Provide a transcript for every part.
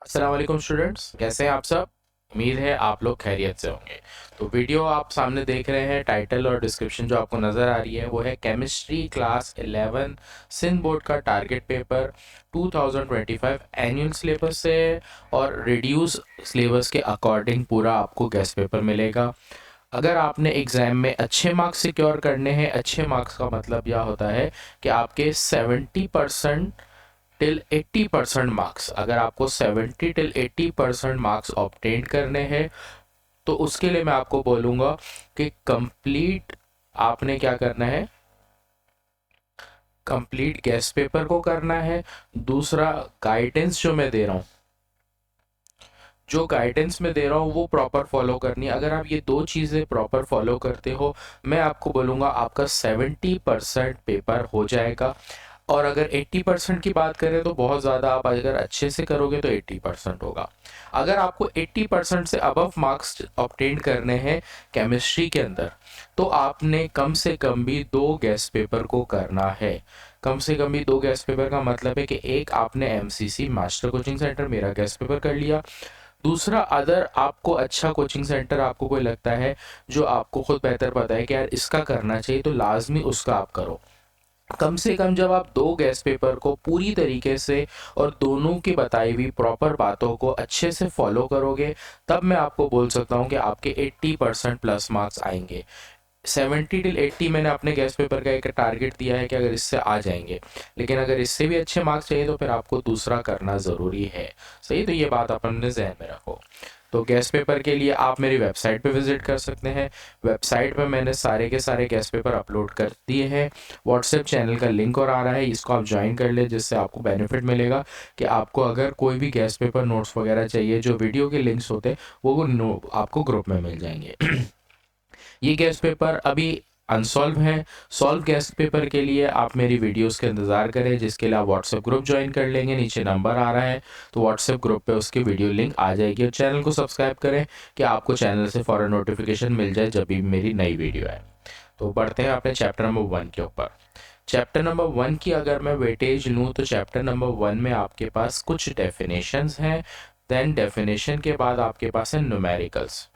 अस्सलाम वालेकुम स्टूडेंट्स, कैसे हैं आप सब। उम्मीद है आप लोग खैरियत से होंगे। तो वीडियो आप सामने देख रहे हैं, टाइटल और डिस्क्रिप्शन जो आपको नज़र आ रही है वो है केमिस्ट्री क्लास 11 सिंध बोर्ड का टारगेट पेपर 2025 एनुअल सिलेबस से है और रिड्यूस सिलेबस के अकॉर्डिंग पूरा आपको गेस्ट पेपर मिलेगा। अगर आपने एग्ज़ाम में अच्छे मार्क्स सिक्योर करने हैं, अच्छे मार्क्स का मतलब यह होता है कि आपके 70% टिल 80% मार्क्स, अगर आपको 70 टिल 80% मार्क्स ऑब्टेन करने हैं तो उसके लिए मैं आपको बोलूँगा कि कंप्लीट आपने क्या करना है, कंप्लीट गेस्ट पेपर को करना है। दूसरा, गाइडेंस जो मैं दे रहा हूँ, जो गाइडेंस मैं दे रहा हूँ वो प्रॉपर फॉलो करनी है। अगर आप ये दो चीज़ें प्रॉपर फॉलो करते हो, मैं आपको बोलूँगा आपका 70% पेपर हो जाएगा। और अगर 80% की बात करें तो बहुत ज़्यादा, आप अगर अच्छे से करोगे तो 80% होगा। अगर आपको 80% से अबव मार्क्स ऑब्टेन करने हैं केमिस्ट्री के अंदर, तो आपने कम से कम भी 2 गेस्ट पेपर को करना है। कम से कम भी 2 गेस्ट पेपर का मतलब है कि एक आपने एमसीसी मास्टर कोचिंग सेंटर मेरा गेस्ट पेपर कर लिया। दूसरा, अदर आपको अच्छा कोचिंग सेंटर आपको कोई लगता है जो आपको खुद बेहतर पता है कि यार इसका करना चाहिए, तो लाजमी उसका आप करो। कम से कम जब आप 2 गेस्ट पेपर को पूरी तरीके से और दोनों की बताई हुई प्रॉपर बातों को अच्छे से फॉलो करोगे, तब मैं आपको बोल सकता हूँ कि आपके 80% प्लस मार्क्स आएंगे। 70 टिल 80 मैंने अपने गेस्ट पेपर का एक टारगेट दिया है कि अगर इससे आ जाएंगे, लेकिन अगर इससे भी अच्छे मार्क्स चाहिए तो फिर आपको दूसरा करना ज़रूरी है। सही, तो ये बात आप अपने जहन में रखो। तो गेस्ट पेपर के लिए आप मेरी वेबसाइट पे विज़िट कर सकते हैं। वेबसाइट पे मैंने सारे के सारे गेस्ट पेपर अपलोड कर दिए हैं। व्हाट्सएप चैनल का लिंक और आ रहा है, इसको आप ज्वाइन कर लें, जिससे आपको बेनिफिट मिलेगा कि आपको अगर कोई भी गेस्ट पेपर नोट्स वगैरह चाहिए, जो वीडियो के लिंक्स होते हैं वो आपको ग्रुप में मिल जाएंगे। ये गेस्ट पेपर अभी अनसॉल्व हैं। सॉल्व गेस्ट पेपर के लिए आप मेरी वीडियोस का इंतज़ार करें, जिसके लिए आप व्हाट्सएप ग्रुप ज्वाइन कर लेंगे। नीचे नंबर आ रहा है, तो व्हाट्सएप ग्रुप पे उसकी वीडियो लिंक आ जाएगी। और चैनल को सब्सक्राइब करें कि आपको चैनल से फ़ौरन नोटिफिकेशन मिल जाए जब भी मेरी नई वीडियो आए। तो बढ़ते हैं अपने चैप्टर नंबर 1 के ऊपर। चैप्टर नंबर 1 की अगर मैं वेटेज लूँ तो चैप्टर नंबर 1 में आपके पास कुछ डेफिनेशंस हैं। देन डेफिनेशन के बाद आपके पास है न्यूमेरिकल्स।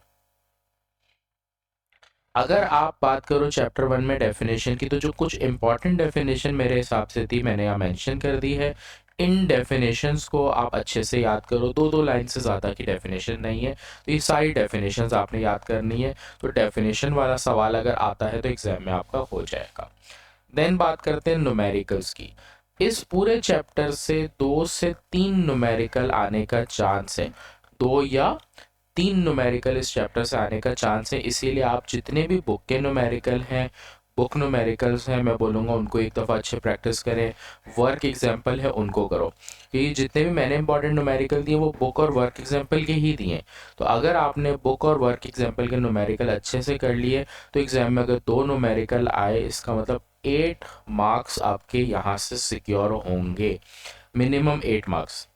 अगर आप बात करो चैप्टर 1 में डेफिनेशन की, तो जो कुछ इंपॉर्टेंट डेफिनेशन मेरे हिसाब से थी मैंने यहाँ मेंशन कर दी है। इन डेफिनेशंस को आप अच्छे से याद करो, दो दो लाइन से ज़्यादा की डेफिनेशन नहीं है, तो ये सारी डेफिनेशंस आपने याद करनी है। तो डेफिनेशन वाला सवाल अगर आता है तो एग्जाम में आपका हो जाएगा। देन बात करते हैं न्यूमेरिकल्स की। इस पूरे चैप्टर से 2 से 3 न्यूमेरिकल आने का चांस है। 2 या 3 न्यूमेरिकल इस चैप्टर से आने का चांस है, इसीलिए आप जितने भी बुक के न्यूमेरिकल हैं, बुक न्यूमेरिकल्स हैं, मैं बोलूँगा उनको एक दफ़ा अच्छे प्रैक्टिस करें। वर्क एग्जाम्पल है उनको करो, क्योंकि जितने भी मैंने इंपॉर्टेंट न्यूमेरिकल दिए वो बुक और वर्क एग्जाम्पल के ही दिए। तो अगर आपने बुक और वर्क एग्जाम्पल के न्यूमेरिकल अच्छे से कर लिए, तो एग्जाम में अगर 2 न्यूमेरिकल आए, इसका मतलब 8 मार्क्स आपके यहाँ से सिक्योर होंगे। Minimum 8 marks.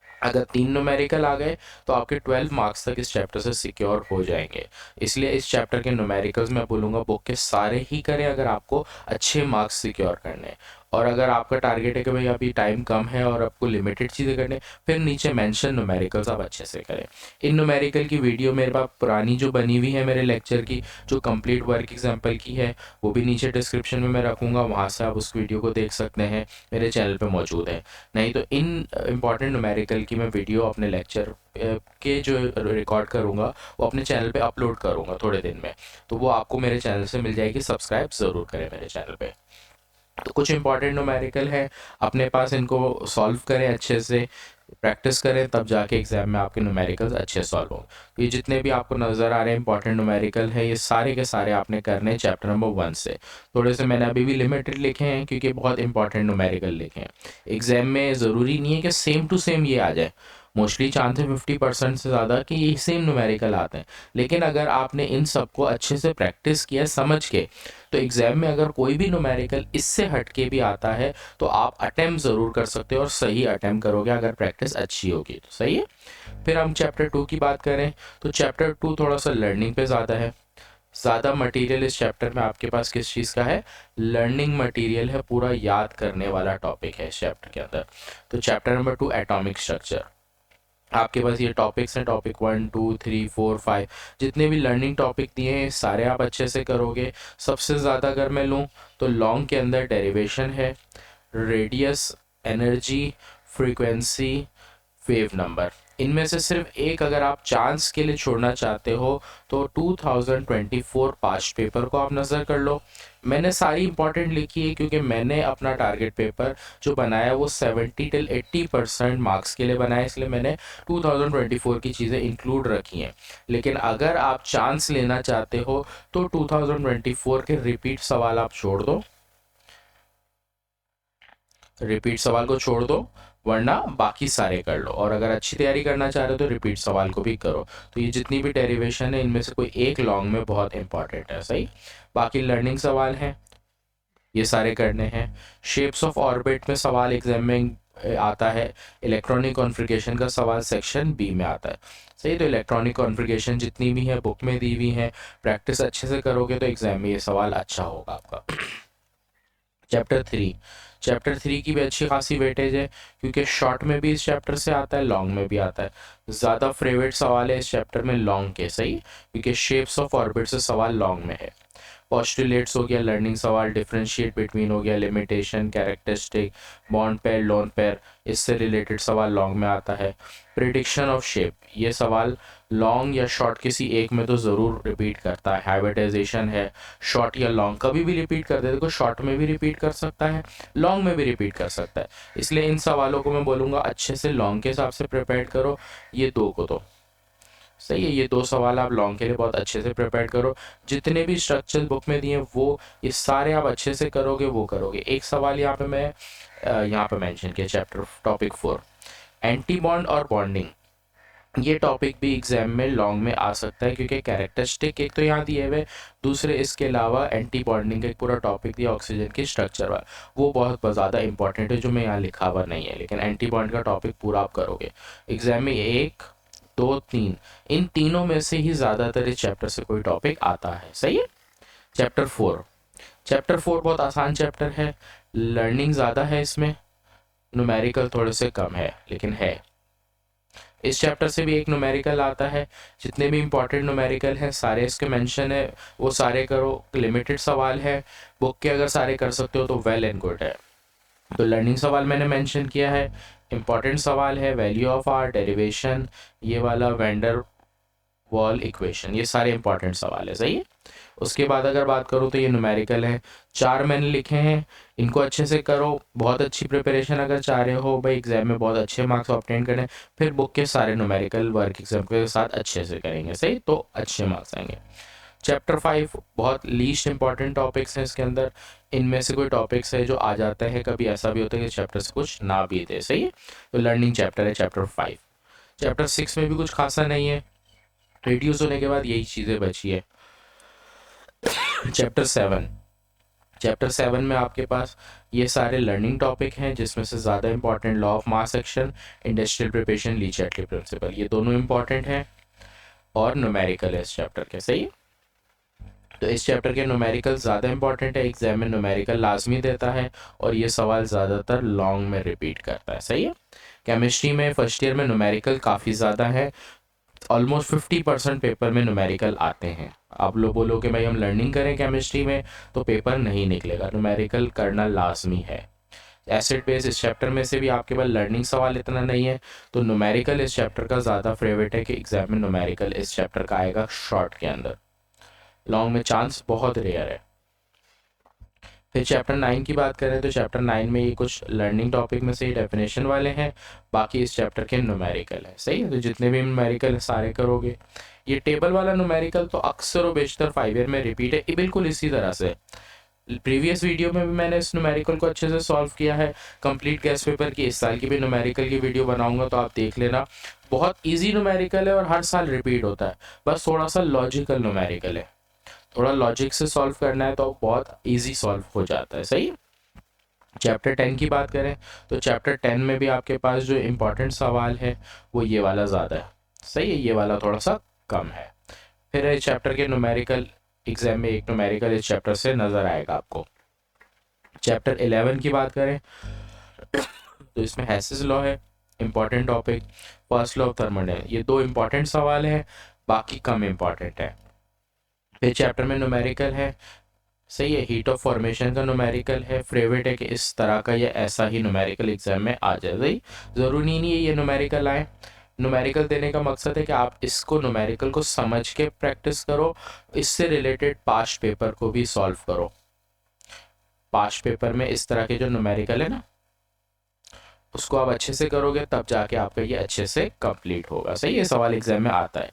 अगर 3 न्यूमेरिकल आ गए तो आपके 12 मार्क्स तक इस चैप्टर से सिक्योर हो जाएंगे। इसलिए इस चैप्टर के न्यूमेरिकल्स मैं बोलूँगा बुक के सारे ही करें अगर आपको अच्छे मार्क्स सिक्योर करने हैं। और अगर आपका टारगेट है कि भाई अभी टाइम कम है और आपको लिमिटेड चीज़ें करने, फिर नीचे मेंशन न्यूमेरिकल्स आप अच्छे से करें। इन न्यूमेरिकल की वीडियो मेरे पास पुरानी जो बनी हुई है मेरे लेक्चर की, जो कंप्लीट वर्क एग्जाम्पल की है, वो भी नीचे डिस्क्रिप्शन में मैं रखूँगा, वहाँ से आप उस वीडियो को देख सकते हैं, मेरे चैनल पे मौजूद है। नहीं तो इन इम्पॉर्टेंट न्यूमेरिकल की मैं वीडियो अपने लेक्चर के जो रिकॉर्ड करूँगा वो अपने चैनल पे अपलोड करूँगा थोड़े दिन में, तो वो आपको मेरे चैनल से मिल जाएगी। सब्सक्राइब ज़रूर करें मेरे चैनल पे। तो कुछ इंपॉर्टेंट न्यूमेरिकल है अपने पास, इनको सॉल्व करें अच्छे से, प्रैक्टिस करें, तब जाके एग्जाम में आपके न्यूमेरिकल्स अच्छे सॉल्व हों। तो ये जितने भी आपको नज़र आ रहे हैं इंपॉर्टेंट न्यूमेरिकल है, ये सारे के सारे आपने करने हैं चैप्टर नंबर 1 से। थोड़े से मैंने अभी भी लिमिटेड लिखे हैं क्योंकि बहुत इंपॉर्टेंट न्यूमेरिकल लिखे हैं। एग्जाम में ज़रूरी नहीं है कि सेम टू सेम ये आ जाए, मोस्टली चांस है 50% से ज़्यादा कि ये सेम न्यूमेरिकल आते हैं। लेकिन अगर आपने इन सबको अच्छे से प्रैक्टिस किया समझ के, तो एग्ज़ाम में अगर कोई भी न्यूमेरिकल इससे हट के भी आता है तो आप अटेम्प्ट ज़रूर कर सकते हो, और सही अटेम्प्ट करोगे अगर प्रैक्टिस अच्छी होगी तो। सही है। फिर हम चैप्टर 2 की बात करें तो चैप्टर 2 थोड़ा सा लर्निंग पे ज़्यादा है। ज़्यादा मटेरियल इस चैप्टर में आपके पास किस चीज़ का है, लर्निंग मटेरियल है, पूरा याद करने वाला टॉपिक है इस चैप्टर के अंदर। तो चैप्टर नंबर 2 एटॉमिक स्ट्रक्चर। आपके पास ये टॉपिक्स हैं, टॉपिक 1 2 3 4 5 जितने भी लर्निंग टॉपिक दिए हैं सारे आप अच्छे से करोगे। सबसे ज़्यादा अगर मैं लूँ तो लॉन्ग के अंदर डेरिवेशन है, radius, energy, frequency, wave number. इनमें से सिर्फ एक अगर आप चांस के लिए छोड़ना चाहते हो तो 2024 पास्ट पेपर को आप नज़र कर लो। मैंने सारी इंपॉर्टेंट लिखी है क्योंकि मैंने अपना टारगेट पेपर जो बनाया वो 70 से 80% मार्क्स के लिए बनाया, इसलिए मैंने 2024 की चीज़ें इंक्लूड रखी हैं। लेकिन अगर आप चांस लेना चाहते हो तो 2024 के रिपीट सवाल आप छोड़ दो, रिपीट सवाल को छोड़ दो, वरना बाकी सारे कर लो। और अगर अच्छी तैयारी करना चाह रहे हो तो रिपीट सवाल को भी करो। तो ये जितनी भी डेरिवेशन है इनमें से कोई एक लॉन्ग में बहुत इंपॉर्टेंट है, सही। बाकी लर्निंग सवाल हैं, ये सारे करने हैं। शेप्स ऑफ ऑर्बिट में सवाल एग्जाम में आता है। इलेक्ट्रॉनिक कॉन्फ़िगरेशन का सवाल सेक्शन बी में आता है, सही। तो इलेक्ट्रॉनिक कॉन्फ़िगरेशन जितनी भी है बुक में दी हुई है, प्रैक्टिस अच्छे से करोगे तो एग्जाम में ये सवाल अच्छा होगा आपका। चैप्टर 3 की भी अच्छी खासी वेटेज है क्योंकि शॉर्ट में भी इस चैप्टर से आता है, लॉन्ग में भी आता है। ज़्यादा फेवरेट सवाल है इस चैप्टर में लॉन्ग के, सही, क्योंकि शेप्स ऑफ ऑर्बिट से सवाल लॉन्ग में है। पोस्टुलेट्स हो गया लर्निंग सवाल, डिफरेंशिएट बिटवीन हो गया, limitation, characteristic, bond pair, lone pair, इससे रिलेटेड सवाल लॉन्ग में आता है। प्रिडिक्शन ऑफ शेप, ये सवाल लॉन्ग या शॉर्ट किसी एक में तो ज़रूर रिपीट करता है। हाइब्रिडाइजेशन है, शॉर्ट या लॉन्ग कभी भी रिपीट कर देते, देखो शॉर्ट में भी रिपीट कर सकता है, लॉन्ग में भी रिपीट कर सकता है। इसलिए इन सवालों को मैं बोलूँगा अच्छे से लॉन्ग के हिसाब से प्रिपेयर करो, ये दो को तो, सही है। ये दो सवाल आप लॉन्ग के लिए बहुत अच्छे से प्रिपेयर करो। जितने भी स्ट्रक्चर बुक में दिए हैं वो ये सारे आप अच्छे से करोगे, वो करोगे। एक सवाल यहाँ पे मैं यहाँ पे मेंशन किया, चैप्टर टॉपिक 4 एंटी बॉन्ड और बॉन्डिंग। ये टॉपिक भी एग्जाम में लॉन्ग में आ सकता है क्योंकि कैरेक्टरिस्टिक एक तो यहाँ दिए हुए, दूसरे इसके अलावा एंटी बॉन्डिंग का एक पूरा टॉपिक दिया ऑक्सीजन की स्ट्रक्चर वाला, वो बहुत ज़्यादा इंपॉर्टेंट है जो मैं यहाँ लिखा हुआ नहीं है। लेकिन एंटी बॉन्ड का टॉपिक पूरा आप करोगे एग्जाम में, 1 2 3 इन तीनों में से ही ज़्यादातर इस चैप्टर से कोई टॉपिक आता है, सही है। चैप्टर 4 बहुत आसान चैप्टर है, लर्निंग ज़्यादा है इसमें, न्यूमेरिकल थोड़े से कम है लेकिन है। इस चैप्टर से भी एक न्यूमेरिकल आता है, जितने भी इंपॉर्टेंट न्यूमेरिकल हैं सारे इसके मेंशन है, वो सारे करो। लिमिटेड सवाल है, बुक के अगर सारे कर सकते हो तो वेल एंड गुड है। तो लर्निंग सवाल मैंने मेंशन किया है, इंपॉर्टेंट सवाल है वैल्यू ऑफ आर, डेरिवेशन, ये वाला वेंडर वॉल इक्वेशन, ये सारे इंपॉर्टेंट सवाल है, सही है। उसके बाद अगर बात करूँ तो ये न्यूमेरिकल है, 4 मैंने लिखे हैं, इनको अच्छे से करो। बहुत अच्छी प्रिपरेशन अगर चाह रहे हो भाई एग्जाम में बहुत अच्छे मार्क्स ऑब्टेन करने, फिर बुक के सारे न्यूमेरिकल वर्क एग्जाम के साथ अच्छे से करेंगे, सही, तो अच्छे मार्क्स आएंगे। चैप्टर 5 बहुत लीस्ट इंपॉर्टेंट टॉपिक्स हैं इसके अंदर, इनमें से कोई टॉपिक्स है जो आ जाता है, कभी ऐसा भी होता है कि चैप्टर से कुछ ना भी दे, सही है। तो लर्निंग चैप्टर है चैप्टर 5। चैप्टर 6 में भी कुछ खासा नहीं है, रिड्यूस होने के बाद यही चीज़ें बची है। चैप्टर 7 में आपके पास ये सारे लर्निंग टॉपिक हैं जिसमें से ज़्यादा important law of mass action, industrial preparation, Le Chatelier principle, ये दोनों इंपॉर्टेंट हैं और न्यूमेरिकल है इस चैप्टर के, सही। तो इस चैप्टर के न्यूमेरिकल ज़्यादा इंपॉर्टेंट है, एग्जाम में न्यूमेरिकल लाजमी देता है और ये सवाल ज़्यादातर लॉन्ग में रिपीट करता है, सही है। केमिस्ट्री में फर्स्ट ईयर में न्यूमेरिकल काफ़ी ज़्यादा है, ऑलमोस्ट 50% पेपर में न्यूमेरिकल आते हैं। आप लोग बोलो कि भाई हम लर्निंग करें केमिस्ट्री में तो पेपर नहीं निकलेगा, न्यूमेरिकल करना लाजमी है। एसिड बेस इस चैप्टर में से भी आपके पास लर्निंग सवाल इतना नहीं है, तो न्यूमेरिकल इस चैप्टर का ज़्यादा फेवरेट है कि एग्जाम में न्यूमेरिकल इस चैप्टर का आएगा शॉर्ट के अंदर, लॉन्ग में चांस बहुत रेयर है। फिर चैप्टर 9 की बात करें तो चैप्टर 9 में ये कुछ लर्निंग टॉपिक में से ही डेफिनेशन वाले हैं, बाकी इस चैप्टर के न्यूमेरिकल है, सही है। तो जितने भी न्यूमेरिकल है सारे करोगे। ये टेबल वाला न्यूमेरिकल तो अक्सर और बेशतर 5 ईयर में रिपीट है, ये बिल्कुल इसी तरह से। प्रीवियस वीडियो में भी मैंने इस न्यूमेरिकल को अच्छे से सॉल्व किया है, कंप्लीट गेस्ट पेपर की, इस साल की भी न्यूमेरिकल की वीडियो बनाऊंगा तो आप देख लेना। बहुत ईजी न्यूमेरिकल है और हर साल रिपीट होता है, बस थोड़ा सा लॉजिकल न्यूमेरिकल है, थोड़ा लॉजिक से सॉल्व करना है तो बहुत इजी सॉल्व हो जाता है, सही। चैप्टर 10 की बात करें तो चैप्टर 10 में भी आपके पास जो इम्पोर्टेंट सवाल है वो ये वाला ज़्यादा है, सही है, ये वाला थोड़ा सा कम है। फिर इस चैप्टर के न्यूमेरिकल एग्जाम में एक न्यूमेरिकल इस चैप्टर से नज़र आएगा आपको। चैप्टर 11 की बात करें तो इसमें हैसेस लॉ है, important topic, first law of thermodynamics, ये 2 इंपॉर्टेंट सवाल है, बाकी कम इंपॉर्टेंट है। फिर चैप्टर में न्यूमेरिकल है, सही है, हीट ऑफ फॉर्मेशन का न्यूमेरिकल है, फेवरेट है कि इस तरह का या ऐसा ही न्यूमेरिकल एग्जाम में आ जाए, सही, ज़रूरी नहीं है ये न्यूमेरिकल आए। न्यूमेरिकल देने का मकसद है कि आप इसको न्यूमेरिकल को समझ के प्रैक्टिस करो, इससे रिलेटेड पास्ट पेपर को भी सॉल्व करो। पास्ट पेपर में इस तरह के जो न्यूमेरिकल है ना, उसको आप अच्छे से करोगे तब जाके आपका ये अच्छे से कंप्लीट होगा, सही, ये सवाल एग्जाम में आता है।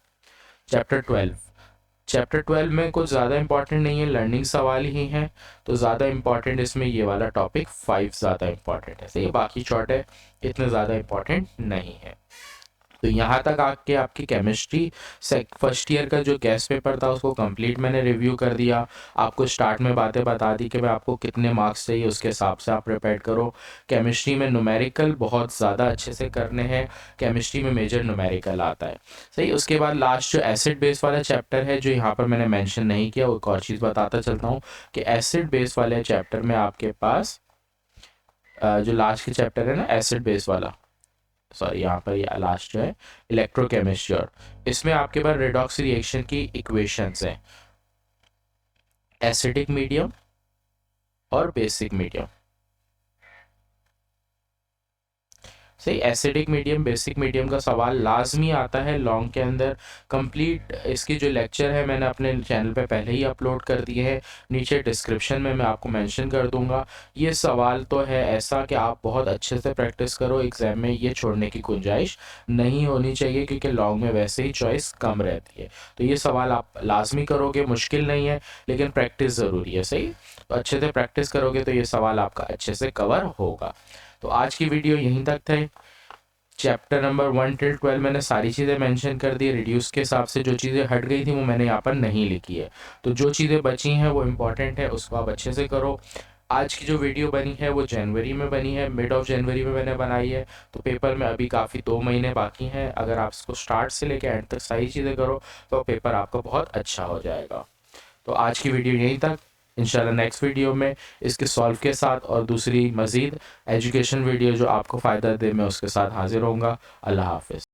चैप्टर 12 में कुछ ज़्यादा इंपॉर्टेंट नहीं है, लर्निंग सवाल ही हैं, तो ज़्यादा इंपॉर्टेंट इसमें ये वाला टॉपिक 5 ज़्यादा इंपॉर्टेंट है, सही, बाकी शॉर्ट है, इतने ज़्यादा इंपॉर्टेंट नहीं है। तो यहाँ तक आके आपकी केमिस्ट्री फर्स्ट ईयर का जो गैस पेपर था उसको कंप्लीट मैंने रिव्यू कर दिया, आपको स्टार्ट में बातें बता दी कि मैं आपको कितने मार्क्स चाहिए, उसके हिसाब से आप प्रिपेयर करो। केमिस्ट्री में न्यूमेरिकल बहुत ज़्यादा अच्छे से करने हैं, केमिस्ट्री में मेजर न्यूमेरिकल आता है, सही। उसके बाद लास्ट जो एसिड बेस वाला चैप्टर है, जो यहाँ पर मैंने मैंशन नहीं किया, वो एक और चीज़ बताता चलता हूँ कि एसिड बेस वाले चैप्टर में आपके पास जो लास्ट के चैप्टर है ना एसिड बेस वाला, सॉरी यहाँ पर ये लास्ट जो है इलेक्ट्रोकेमिस्ट्री, और इसमें आपके पास रेडॉक्स रिएक्शन की इक्वेशंस हैं, एसिडिक मीडियम और बेसिक मीडियम, सही। एसिडिक मीडियम बेसिक मीडियम का सवाल लाजमी आता है लॉन्ग के अंदर। कंप्लीट इसकी जो लेक्चर है मैंने अपने चैनल पे पहले ही अपलोड कर दिए हैं, नीचे डिस्क्रिप्शन में मैं आपको मेंशन कर दूंगा। ये सवाल तो है ऐसा कि आप बहुत अच्छे से प्रैक्टिस करो, एग्जाम में ये छोड़ने की गुंजाइश नहीं होनी चाहिए, क्योंकि लॉन्ग में वैसे ही चॉइस कम रहती है। तो ये सवाल आप लाजमी करोगे, मुश्किल नहीं है लेकिन प्रैक्टिस ज़रूरी है, सही। तो अच्छे से प्रैक्टिस करोगे तो ये सवाल आपका अच्छे से कवर होगा। तो आज की वीडियो यहीं तक थे। चैप्टर नंबर 1 till 12 मैंने सारी चीज़ें मेंशन कर दी, रिड्यूस के हिसाब से जो चीज़ें हट गई थी वो मैंने यहाँ पर नहीं लिखी है, तो जो चीज़ें बची हैं वो इम्पॉर्टेंट है, उसको आप अच्छे से करो। आज की जो वीडियो बनी है वो जनवरी में बनी है, मिड ऑफ जनवरी में मैंने बनाई है, तो पेपर में अभी काफ़ी 2 महीने बाकी हैं। अगर आप इसको स्टार्ट से लेकर एंड तक सारी चीज़ें करो तो पेपर आपका बहुत अच्छा हो जाएगा। तो आज की वीडियो यहीं तक, इंशाल्लाह नेक्स्ट वीडियो में इसके सॉल्व के साथ और दूसरी मज़ीद एजुकेशन वीडियो जो आपको फ़ायदा दे मैं उसके साथ हाजिर होऊंगा। अल्लाह हाफ़िज़।